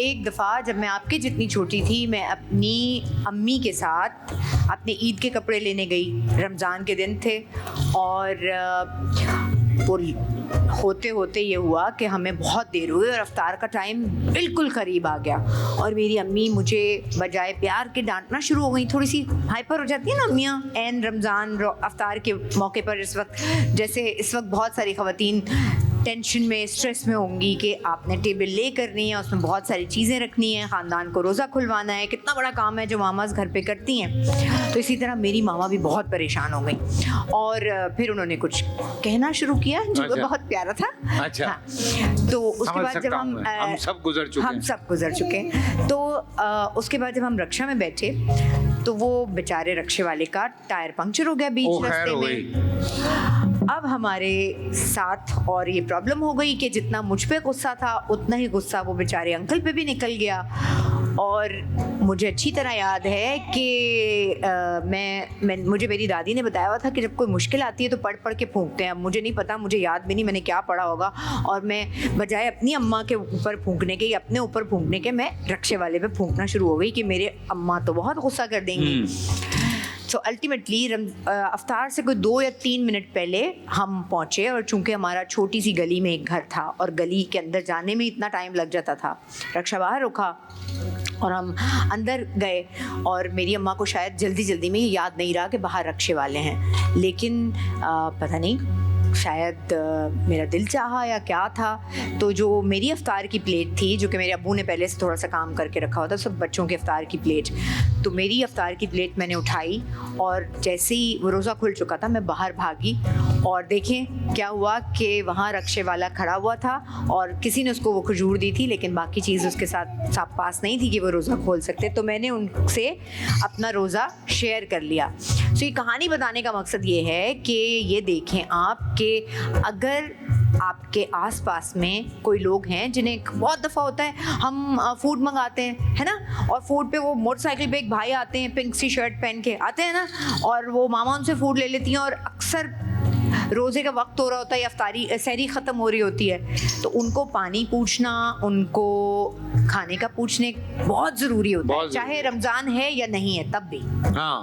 एक दफ़ा जब मैं आपके जितनी छोटी थी, मैं अपनी अम्मी के साथ अपने ईद के कपड़े लेने गई। रमज़ान के दिन थे और वो होते होते ये हुआ कि हमें बहुत देर हुई और अफ्तार का टाइम बिल्कुल करीब आ गया। और मेरी अम्मी मुझे बजाय प्यार के डांटना शुरू हो गई। थोड़ी सी हाइपर हो जाती है ना अम्मियाँ एन रमज़ान अफ्तार के मौके पर। इस वक्त बहुत सारी ख़वातीन टेंशन में, स्ट्रेस में होंगी कि आपने टेबल ले करनी है, उसमें बहुत सारी चीज़ें रखनी है, ख़ानदान को रोज़ा खुलवाना है, कितना बड़ा काम है जो मामाज़ घर पे करती हैं। तो इसी तरह मेरी मामा भी बहुत परेशान हो गई और फिर उन्होंने कुछ कहना शुरू किया जो बहुत प्यारा था। अच्छा। हाँ। तो उसके बाद जब हम सब गुजर चुके तो उसके बाद जब हम रक्षा में बैठे तो वो बेचारे रक्षे वाले का टायर पंक्चर हो गया बीच रास्ते में। अब हमारे साथ और ये प्रॉब्लम हो गई कि जितना मुझ पे गुस्सा था उतना ही गुस्सा वो बेचारे अंकल पे भी निकल गया। और मुझे अच्छी तरह याद है कि मुझे मेरी दादी ने बताया हुआ था कि जब कोई मुश्किल आती है तो पढ़ पढ़ के फूंकते हैं। अब मुझे नहीं पता, मुझे याद भी नहीं मैंने क्या पढ़ा होगा। और मैं बजाय अपनी अम्मा के ऊपर फूंकने के या अपने ऊपर फूंकने के, मैं रक्षे वाले पे फूंकना शुरू हो गई कि मेरे अम्मा तो बहुत गुस्सा कर देंगी। तो अल्टीमेटली अफ्तार से कोई 2 या 3 मिनट पहले हम पहुँचे। और चूँकि हमारा छोटी सी गली में एक घर था और गली के अंदर जाने में इतना टाइम लग जाता था, रक्षा बाहर रुका और हम अंदर गए। और मेरी अम्मा को शायद जल्दी में ये याद नहीं रहा कि बाहर रक्षे वाले हैं, लेकिन पता नहीं शायद मेरा दिल चाहा या क्या था। तो जो मेरी अफ्तार की प्लेट थी, जो कि मेरे अब्बू ने पहले से थोड़ा सा काम करके रखा हुआ था, सब बच्चों के अफ्तार की प्लेट, तो मेरी अफ्तार की प्लेट मैंने उठाई और जैसे ही वो रोज़ा खुल चुका था मैं बाहर भागी। और देखें क्या हुआ कि वहाँ रक्षे वाला खड़ा हुआ था और किसी ने उसको वो खजूर दी थी, लेकिन बाकी चीज़ उसके साथ पास नहीं थी कि वो रोज़ा खोल सकते। तो मैंने उनसे अपना रोज़ा शेयर कर लिया। तो ये कहानी बताने का मकसद ये है कि ये देखें आप कि अगर आपके आसपास में कोई लोग हैं जिन्हें बहुत दफ़ा होता है हम फूड मंगाते हैं, है ना, और फूड पे वो मोटरसाइकिल पे एक भाई आते हैं, पिंक सी शर्ट पहन के आते हैं ना, और वो मामा उनसे फूड ले लेती हैं। और अक्सर रोज़े का वक्त हो रहा होता है या अफ्तारी सहरी ख़त्म हो रही होती है, तो उनको पानी पूछना, उनको खाने का पूछने बहुत ज़रूरी होता है, चाहे रमज़ान है या नहीं है तब भी। हाँ।